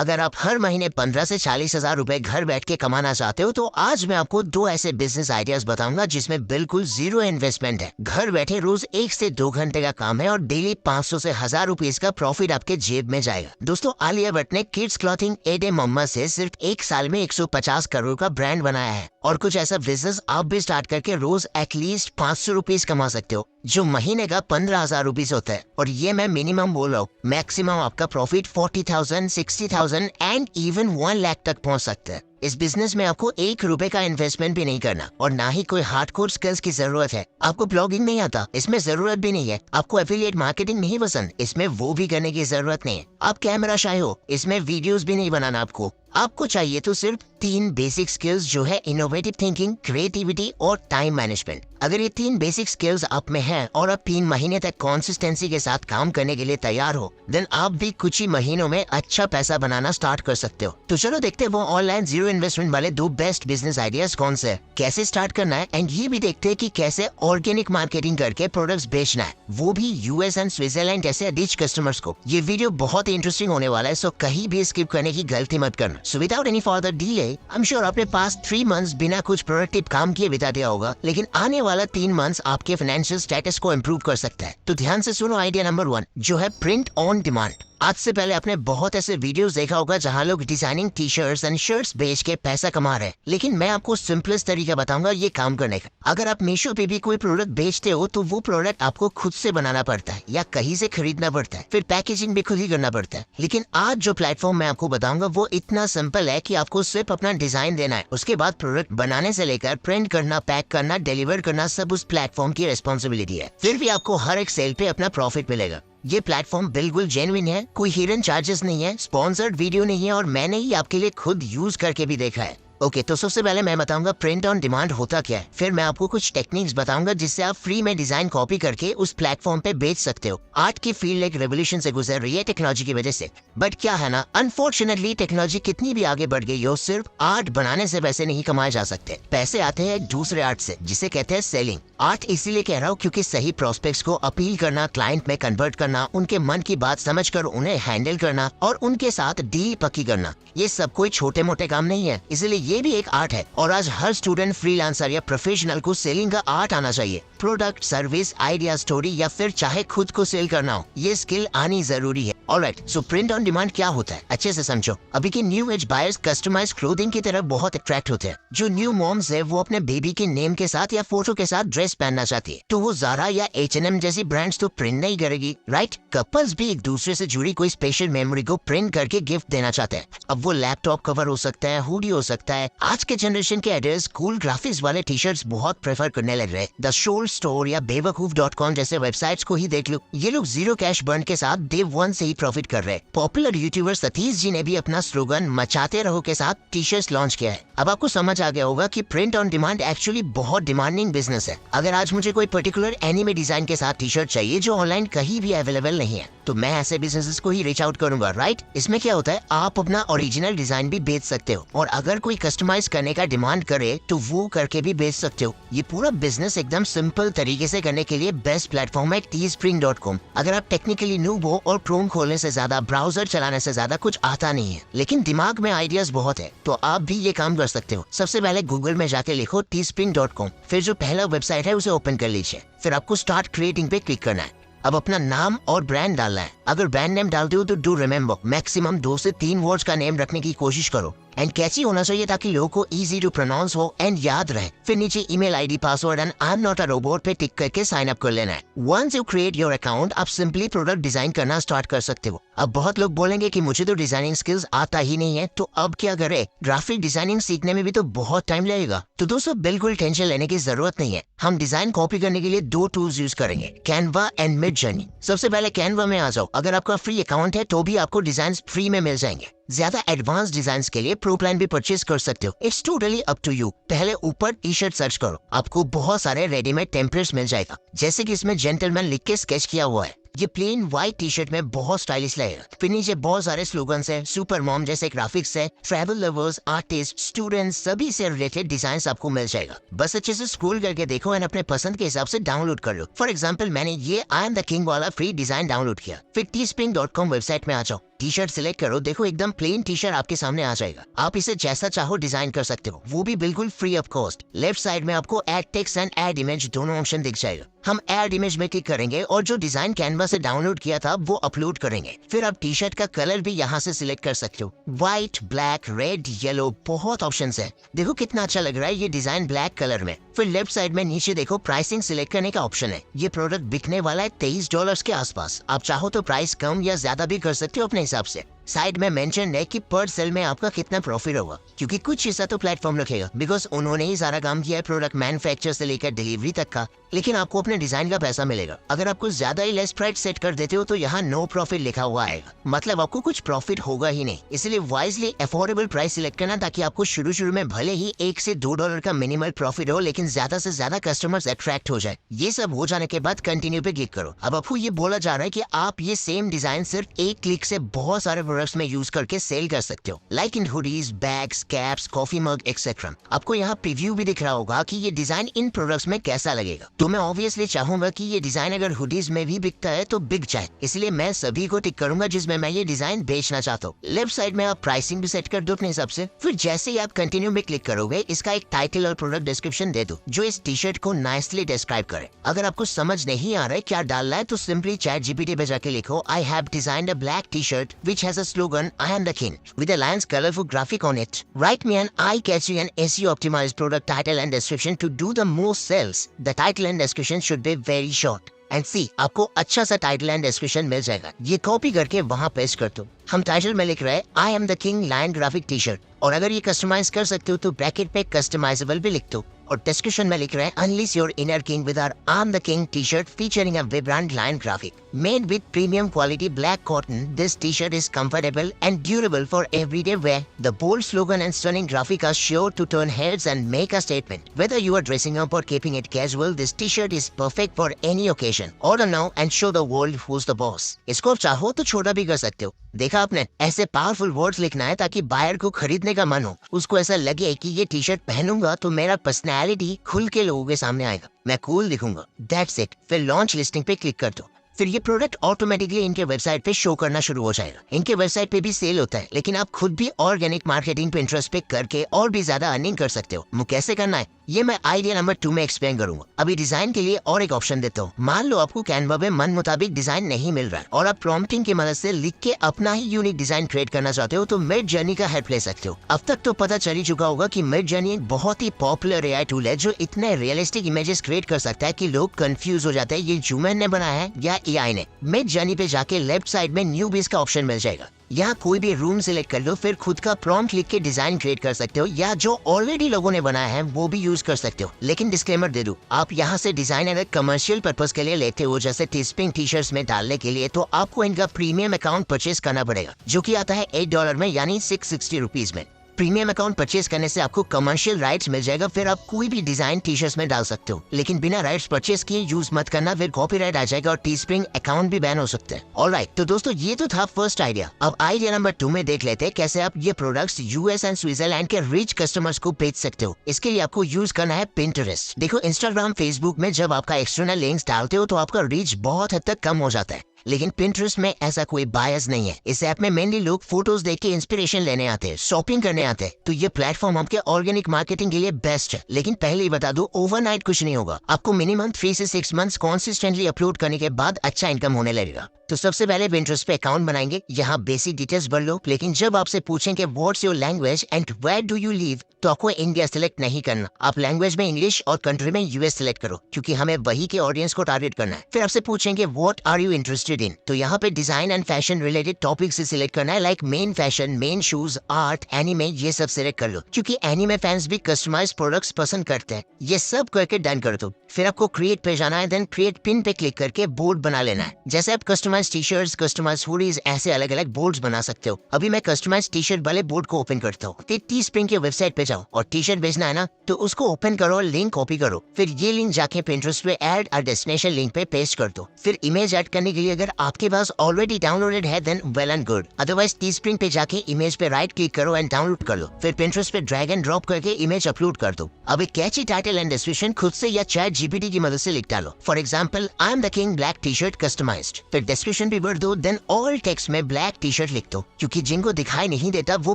अगर आप हर महीने 15 से 40 हजार रुपए घर बैठ के कमाना चाहते हो तो आज मैं आपको दो ऐसे बिजनेस आइडियाज बताऊंगा जिसमें बिल्कुल जीरो इन्वेस्टमेंट है। घर बैठे रोज 1 से 2 घंटे का काम है और डेली 500 से 1000 रुपीज का प्रॉफिट आपके जेब में जाएगा। दोस्तों, आलिया भट्ट ने किड्स क्लॉथिंग एडे मम्मा से सिर्फ 1 साल में 150 करोड़ का ब्रांड बनाया है और कुछ ऐसा बिजनेस आप भी स्टार्ट करके रोज एटलीस्ट 500 रुपीज कमा सकते हो, जो महीने का 15,000 रुपीज होता है। और ये मैं मिनिमम बोल रहा हूँ, मैक्सिमम आपका प्रॉफिट 40,000, 60,000 एंड इवन 1 लाख तक पहुँच सकता है। इस बिजनेस में आपको 1 रुपए का इन्वेस्टमेंट भी नहीं करना और ना ही कोई हार्डकोर स्किल्स की जरूरत है। आपको ब्लॉगिंग नहीं आता, इसमें जरूरत भी नहीं है। आपको एफिलिएट मार्केटिंग नहीं पसंद, इसमें वो भी करने की जरूरत नहीं है। आप कैमरा शाय हो, इसमें वीडियोस भी नहीं बनाना आपको चाहिए तो सिर्फ 3 बेसिक स्किल्स, जो है इनोवेटिव थिंकिंग, क्रिएटिविटी और टाइम मैनेजमेंट। अगर ये 3 बेसिक स्किल्स आप में हैं और आप 3 महीने तक कंसिस्टेंसी के साथ काम करने के लिए तैयार हो, देन आप भी कुछ ही महीनों में अच्छा पैसा बनाना स्टार्ट कर सकते हो। तो चलो देखते हैं वो ऑनलाइन जीरो इन्वेस्टमेंट वाले 2 बेस्ट बिजनेस आइडियाज कौन से हैं, कैसे स्टार्ट करना है, एंड ये भी देखते हैं कि कैसे ऑर्गेनिक मार्केटिंग करके प्रोडक्ट्स बेचना है, वो भी यूएस एंड स्विट्जरलैंड जैसे रिच कस्टमर्स को। ये वीडियो बहुत ही इंटरेस्टिंग होने वाला है, सो कहीं भी स्किप करने की गलती मत करना। So without any further delay, I'm sure आपने पास्ट 3 मंथ्स बिना कुछ प्रोडक्टिव काम किए बिता दिया होगा, लेकिन आने वाला 3 मंथ्स आपके फाइनेंशियल स्टेटस को इम्प्रूव कर सकता है। तो ध्यान से सुनो आइडिया नंबर 1, जो है प्रिंट ऑन डिमांड। आज से पहले आपने बहुत ऐसे वीडियोस देखा होगा जहां लोग डिजाइनिंग टी-शर्ट्स एंड शर्ट्स बेच के पैसा कमा रहे हैं, लेकिन मैं आपको सिंपलेस्ट तरीका बताऊंगा ये काम करने का। अगर आप मीशो पे भी कोई प्रोडक्ट बेचते हो तो वो प्रोडक्ट आपको खुद से बनाना पड़ता है या कहीं से खरीदना पड़ता है, फिर पैकेजिंग भी खुद ही करना पड़ता है। लेकिन आज जो प्लेटफॉर्म मैं आपको बताऊंगा वो इतना सिंपल है कि आपको सिर्फ अपना डिजाइन देना है, उसके बाद प्रोडक्ट बनाने से लेकर प्रिंट करना, पैक करना, डिलीवर करना, सब उस प्लेटफॉर्म की रिस्पॉन्सिबिलिटी है। फिर भी आपको हर एक सेल पे अपना प्रॉफिट मिलेगा। ये प्लेटफॉर्म बिल्कुल जेन्युइन है, कोई हिडन चार्जेस नहीं है, स्पॉन्सर्ड वीडियो नहीं है और मैंने ही आपके लिए खुद यूज करके भी देखा है। ओके, तो सबसे पहले मैं बताऊंगा प्रिंट ऑन डिमांड होता क्या है, फिर मैं आपको कुछ टेक्निक्स बताऊंगा जिससे आप फ्री में डिजाइन कॉपी करके उस प्लेटफॉर्म पे बेच सकते हो। आर्ट की फील्ड एक रेवोल्यूशन से गुजर रही है टेक्नोलॉजी की वजह से, बट क्या है ना, अनफॉर्चुनेटली टेक्नोलॉजी कितनी भी आगे बढ़ गई हो, सिर्फ आर्ट बनाने से पैसे नहीं कमाए जा सकते। पैसे आते हैं दूसरे आर्ट से, जिसे कहते हैं सेलिंग। आर्ट इसीलिए कह रहा हूँ क्योंकि सही प्रोस्पेक्ट्स को अपील करना, क्लाइंट में कन्वर्ट करना, उनके मन की बात समझकर उन्हें हैंडल करना और उनके साथ डील पक्की करना, ये सब कोई छोटे मोटे काम नहीं है, इसलिए ये भी एक आर्ट है। और आज हर स्टूडेंट, फ्रीलांसर या प्रोफेशनल को सेलिंग का आर्ट आना चाहिए। प्रोडक्ट, सर्विस, आइडिया, स्टोरी या फिर चाहे खुद को सेल करना हो, ये स्किल आनी जरूरी है। Alright, so print on demand क्या होता है, अच्छे से समझो। अभी के new age buyers customize clothing की तरफ बहुत अट्रैक्ट होते हैं। जो न्यू मॉम्स है वो अपने बेबी के नेम के साथ या फोटो के साथ ड्रेस पहनना चाहती है, तो वो ज़ारा या H&M जैसी ब्रांड्स तो प्रिंट नहीं करेगी, राइट। कपल्स भी एक दूसरे से जुड़ी कोई स्पेशल मेमोरी को प्रिंट करके गिफ्ट देना चाहते हैं। अब वो लैपटॉप कवर हो सकता है, हुडी हो सकता है। आज के जनरेशन के एडल्ट्स कूल ग्राफिक्स वाले टी-शर्ट्स बहुत प्रेफर करने लग रहे हैं। द शोल स्टोर या बेवकूफ.com जैसे वेबसाइट्स को ही देख लो, ये लोग जीरो कैश बर्न के साथ डे 1 से ही प्रॉफिट कर रहे हैं। पॉपुलर यूट्यूबर सतीश जी ने भी अपना स्लोगन मचाते रहो के साथ टी-शर्ट्स लॉन्च किया है। अब आपको समझ आ गया होगा कि प्रिंट ऑन डिमांड एक्चुअली बहुत डिमांडिंग बिजनेस है। अगर आज मुझे कोई पर्टिकुलर एनिमे डिजाइन के साथ टी-शर्ट चाहिए जो ऑनलाइन कहीं भी अवेलेबल नहीं है, तो मैं ऐसे बिजनेसेस को ही रीच आउट करूंगा, राइट। इसमें क्या होता है, आप अपना ओरिजिनल डिजाइन भी बेच सकते हो और अगर कोई कस्टमाइज करने का डिमांड करे तो वो करके भी बेच सकते हो। ये पूरा बिजनेस एकदम सिंपल तरीके से करने के लिए बेस्ट प्लेटफॉर्म है teespring.com। अगर आप टेक्निकली न्यूब हो और क्रोम खोलने से ज्यादा, ब्राउजर चलाने से ज्यादा कुछ आता नहीं है, लेकिन दिमाग में आइडियाज बहुत है, तो आप भी ये काम कर सकते हो। सबसे पहले गूगल में जाके लिखो teespring.com, फिर जो पहला वेबसाइट है उसे ओपन कर लीजिए, फिर आपको स्टार्ट क्रिएटिंग पे क्लिक करना है। अब अपना नाम और ब्रांड डालना है। अगर ब्रांड नेम डालते हो तो डू रिमेम्बर मैक्सिमम 2 से 3 वर्ड्स का नेम रखने की कोशिश करो एंड कैची होना चाहिए ताकि लोगों को इजी टू प्रोनाउंस हो एंड याद रहे। फिर नीचे email ID, password and I am not a robot पे टिक करके साइन अप कर लेना है। Once you create your account, आप सिंपली प्रोडक्ट डिजाइन करना स्टार्ट कर सकते हो। अब बहुत लोग बोलेंगे कि मुझे तो डिजाइनिंग स्किल्स आता ही नहीं है, तो अब क्या करे, ग्राफिक डिजाइनिंग सीखने में भी तो बहुत टाइम लगेगा। तो दोस्तों बिल्कुल टेंशन लेने की जरूरत नहीं है। हम डिजाइन कॉपी करने के लिए 2 टूल्स यूज करेंगे, कैनवा एंड मिडजर्नी। सबसे पहले कैनवा में आ जाओ। अगर आपका फ्री अकाउंट है तो भी आपको डिजाइन फ्री में मिल जाएंगे। ज्यादा एडवांस डिजाइन के लिए प्रो प्लान भी परचेज कर सकते हो। It's totally up to you. पहले ऊपर टी-शर्ट सर्च करो, आपको बहुत सारे रेडीमेड टेम्पलेट्स मिल जाएगा, जैसे कि इसमें जेंटलमैन लिख के स्केच किया हुआ है। ये प्लेन व्हाइट टी-शर्ट में बहुत स्टाइलिश लगेगा। फिर नीचे बहुत सारे स्लोगन्स है, सुपर मॉम जैसे ग्राफिक्स है, ट्रैवल लवर्स, आर्टिस्ट, स्टूडेंट्स, सभी से रिलेटेड डिजाइन आपको मिल जाएगा। बस अच्छे से स्क्रॉल करके देखो एंड अपने पसंद के हिसाब से डाउनलोड कर लो। फॉर एग्जाम्पल मैंने ये आई एम द किंग वाला फ्री डिजाइन डाउनलोड किया। फिर teespring.com वेबसाइट में आ जाओ। टी शर्ट सिलेक्ट करो, देखो एकदम प्लेन टी शर्ट आपके सामने आ जाएगा। आप इसे जैसा चाहो डिजाइन कर सकते हो, वो भी बिल्कुल free of cost. Left side में आपको add text and add image दोनों ऑप्शन दिख जाएगा। हम ऐड इमेज में क्लिक करेंगे और जो डिजाइन कैनवा से डाउनलोड किया था वो अपलोड करेंगे। फिर आप टी शर्ट का कलर भी यहाँ से सिलेक्ट कर सकते हो, व्हाइट, ब्लैक, रेड, येलो, बहुत ऑप्शंस है। देखो कितना अच्छा लग रहा है ये डिजाइन ब्लैक कलर में। फिर लेफ्ट साइड में नीचे देखो प्राइसिंग सिलेक्ट करने का ऑप्शन है। ये प्रोडक्ट बिकने वाला है $23 के आसपास। आप चाहो तो प्राइस कम या ज्यादा भी कर सकते हो अपने हिसाब से। साइड में मेंशन है कि पर सेल में आपका कितना प्रॉफिट होगा, क्योंकि कुछ हिस्सा तो प्लेटफॉर्म रखेगा, बिकॉज उन्होंने ही सारा काम किया है प्रोडक्ट मैन्युफैक्चर से लेकर डिलीवरी तक का। लेकिन आपको अपने डिजाइन का पैसा मिलेगा। अगर आप कुछ ज्यादा ही लेस प्राइस सेट कर देते हो तो यहाँ नो प्रॉफिट लिखा हुआ आएगा, मतलब आपको कुछ प्रॉफिट होगा ही नहीं। इसलिए वाइजली अफोर्डेबल प्राइस सिलेक्ट करना, ताकि आपको शुरू में भले ही $1 से $2 का मिनिमल प्रॉफिट हो, लेकिन ज्यादा से ज्यादा कस्टमर्स अट्रैक्ट हो जाए। ये सब हो जाने के बाद कंटिन्यू पे क्लिक करो। अब आपको ये बोला जा रहा है कि आप ये सेम डिजाइन सिर्फ एक क्लिक से बहुत सारे प्रोडक्ट्स में यूज करके सेल कर सकते हो, like in hoodies, bags, caps, coffee mug etcetera. आपको यहाँ प्रीव्यू भी दिख रहा होगा कि ये डिजाइन इन प्रोडक्ट्स में कैसा लगेगा। तो मैं ऑब्वियसली चाहूंगा कि ये डिजाइन अगर हुडीज में भी बिकता है तो बिक जाए, इसलिए मैं सभी को टिक करूंगा जिसमें मैं ये डिजाइन बेचना चाहता हूँ। लेफ्ट साइड में आप प्राइसिंग भी सेट कर दो अपने हिसाब से। फिर जैसे ही आप कंटिन्यू में क्लिक करोगे, इसका एक टाइटल और प्रोडक्ट डिस्क्रिप्शन दे दो जो इस टी शर्ट को नाइसली डिस्क्राइब करे। अगर आपको समझ नहीं आ रहा है क्या डालना है तो सिंपली ChatGPT पे जाके लिखो, I have designed a black t shirt which has a slogan, I am the king, with a lion's colorful graphic on it. Write me an eye-catchy and SEO optimized product title and description to do the most sales. The title and description should be very short. And see, आपको अच्छा सा title and description मिल जाएगा। ये copy करके वहाँ paste कर दो। हम टाइटल में लिख रहे हैं I am the king lion graphic t shirt, और अगर ये कस्टमाइज कर सकते हो तो ब्रैकेट पे कस्टमाइजेबल भी लिख दो। और डिस्क्रिप्शन में लिख रहे हैं unleash your inner king with our I am the king t shirt featuring a vibrant lion graphic made with premium quality black cotton. This t-shirt is comfortable and durable for everyday wear. The bold slogan and stunning graphic are sure to turn heads and make a statement. Whether you are dressing up or keeping it casual, this t-shirt is perfect for any occasion. Order now and show the world who's the boss. इसको आप चाहो तो छोटा भी कर सकते हो। देखा आपने, ऐसे पावरफुल वर्ड्स लिखना है ताकि बायर को खरीदने का मन हो, उसको ऐसा लगे कि ये टी शर्ट पहनूंगा तो मेरा पर्सनैलिटी खुल के लोगों के सामने आएगा, मैं कूल दिखूंगा। That's it. फिर लॉन्च लिस्टिंग पे क्लिक कर दो। फिर ये प्रोडक्ट ऑटोमेटिकली इनके वेबसाइट पे शो करना शुरू हो जाएगा। इनके वेबसाइट पे भी सेल होता है, लेकिन आप खुद भी ऑर्गेनिक मार्केटिंग पे इंटरेस्ट पे करके और भी ज्यादा अर्निंग कर सकते हो। वो कैसे करना है ये मैं आइडिया नंबर 2 में एक्सप्लेन करूंगा। अभी डिजाइन के लिए और एक ऑप्शन देता हूँ। मान लो आपको कैनवा में मन मुताबिक डिजाइन नहीं मिल रहा है और आप प्रॉम्प्टिंग की मदद से लिख के अपना ही यूनिक डिजाइन क्रिएट करना चाहते हो, तो मिड जर्नी का हेल्प ले सकते हो। अब तक तो पता चल ही चुका होगा कि मिड जर्नी एक बहुत ही पॉपुलर एआई टूल है जो इतने रियलिस्टिक इमेजेस क्रिएट कर सकता है कि लोग कंफ्यूज हो जाते हैं ये ह्यूमन ने बनाया है या एआई ने। मिड जर्नी पे जाके लेफ्ट साइड में न्यू बेस का ऑप्शन मिल जाएगा। यहाँ कोई भी रूम सिलेक्ट कर लो, फिर खुद का प्रॉम्प्ट लिख के डिजाइन क्रिएट कर सकते हो, या जो ऑलरेडी लोगों ने बनाया है वो भी यूज कर सकते हो। लेकिन डिस्क्लेमर दे दूं, आप यहाँ से डिजाइन अगर कमर्शियल पर्पस के लिए लेते हो, जैसे टीस्प्रिंग टी शर्ट्स में डालने के लिए, तो आपको इनका प्रीमियम अकाउंट परचेज करना पड़ेगा, जो कि आता है $8 में, यानी 660 रुपीज में। प्रीमियम अकाउंट परचेज करने से आपको कमर्शियल राइट्स मिल जाएगा, फिर आप कोई भी डिजाइन टी शर्ट्स में डाल सकते हो। लेकिन बिना राइट्स परचेज किए यूज मत करना, फिर कॉपीराइट आ जाएगा और टीस्प्रिंग अकाउंट भी बैन हो सकते हैं। ऑलराइट, तो दोस्तों ये तो था फर्स्ट आइडिया। अब आइडिया नंबर 2 में देख लेते हैं कैसे आप ये प्रोडक्ट्स यूएस एंड स्विट्जरलैंड के रिच कस्टमर्स को बेच सकते हो। इसके लिए आपको यूज करना है पिंटरेस्ट। देखो, इंस्टाग्राम, फेसबुक में जब आपका एक्सटर्नल लिंक्स डालते हो तो आपका रीच बहुत हद तक कम हो जाता है, लेकिन Pinterest में ऐसा कोई बायस नहीं है। इस ऐप में मेनली लोग फोटोज देख के इंस्पिरेशन लेने आते हैं, शॉपिंग करने आते हैं, तो ये प्लेटफॉर्म आपके ऑर्गेनिक मार्केटिंग के लिए बेस्ट है। लेकिन पहले ही बता दूं, ओवरनाइट कुछ नहीं होगा। आपको मिनिमम 3 से 6 मंथ्स कॉन्सिस्टेंटली अपलोड करने के बाद अच्छा इनकम होने लगेगा। तो सबसे पहले Pinterest पे अकाउंट बनाएंगे, यहाँ बेसिक डिटेल्स भर लो, लेकिन जब आपसे पूछेंगे what's your language and where do you live, तो आपको इंडिया सिलेक्ट नहीं करना। आप लैंग्वेज में इंग्लिश और कंट्री में यूएस सिलेक्ट करो, क्योंकि हमें वही के ऑडियंस को टारगेट करना है। फिर आपसे पूछेंगे what are you interested in, तो यहाँ पे design and fashion related topic से सिलेक्ट करना है, like men fashion, men shoes, art, anime, ये सब सिलेक्ट कर लो, क्योंकि एनिमे फैंस भी कस्टमाइज्ड प्रोडक्ट्स पसंद करते हैं। ये सब करके डन कर दो। फिर आपको क्रिएट पे जाना है, देन क्रिएट पिन पे क्लिक करके बोर्ड बना लेना है। जैसे आप customized t shirts, customized hoodies, ऐसे अलग अलग बोर्ड्स बना सकते हो। अभी मैं कस्टमाइज्ड टी शर्ट वाले बोर्ड को ओपन करता हूँ। टीस्प्रिंग के वेबसाइट पे जाओ और टी शर्ट बेचना है ना, तो उसको ओपन करो और लिंक कॉपी करो। फिर ये लिंक जाके Pinterest पे ऐड और डेस्टिनेशन लिंक पे पेस्ट कर दो। फिर इमेज ऐड करने के लिए अगर आपके पास ऑलरेडी डाउनलोडेड है then well and good, otherwise Teespring पे जाके इमेज पे राइट क्लिक करो एंड डाउनलोड कर लो। फिर Pinterest पे ड्रैग एंड ड्रॉप करके इमेज अपलोड कर दो। अब एक कैची टाइटल एंड डिस्क्रिप्शन खुद से या ChatGPT की मदद से लिख डालो। For example, I am the king black t shirt customized. फिर डिस्क्रिप्शन सब्सक्रिप्शन भी भर दो, देन ऑल टेक्स्ट में ब्लैक टी शर्ट लिख दो, क्योंकि जिनको दिखाई नहीं देता वो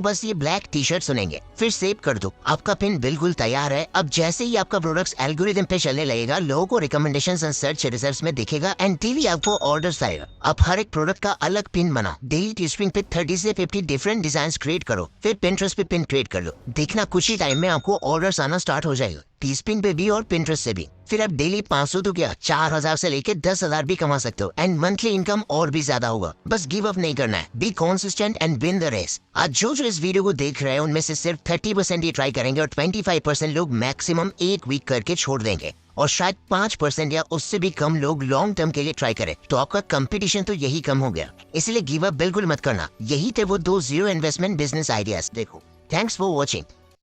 बस ये ब्लैक टी शर्ट सुनेंगे। फिर सेव कर दो, आपका पिन बिल्कुल तैयार है। अब जैसे ही आपका प्रोडक्ट एल्गोरिथम पे चलने लगेगा, लोगों को रिकमेंडेशंस एंड सर्च रिजल्ट्स में दिखेगा एंड डेली आपको ऑर्डर्स आएगा। अब हर एक प्रोडक्ट का अलग पिन बना, डेली टीस्प्रिंग पे 30 से 50 डिफरेंट डिजाइन क्रिएट करो, फिर पिंटरेस्ट पे पिन क्रिएट कर लो। देखना कुछ ही टाइम में आपको ऑर्डर्स आना स्टार्ट हो जाएगा, टीस्प्रिंग पे भी और पिंटरेस्ट से भी। फिर आप डेली 500 तो क्या 4000 से लेके 10,000 भी कमा सकते हो एंड मंथली इनकम और भी ज्यादा होगा। बस गिव अप नहीं करना है, be consistent and win the race. आज जो इस वीडियो को देख रहे हैं उनमें से सिर्फ 30% ही ट्राई करेंगे और 25% लोग मैक्सिमम एक वीक करके छोड़ देंगे और शायद 5% या उससे भी कम लोग लॉन्ग टर्म के लिए ट्राई करें। तो आपका कंपटीशन तो यही कम हो गया, इसलिए गिव अप बिल्कुल मत करना। यही थे वो 2 जीरो इन्वेस्टमेंट बिजनेस आइडियाज। देखो, थैंक्स फॉर वॉचिंग।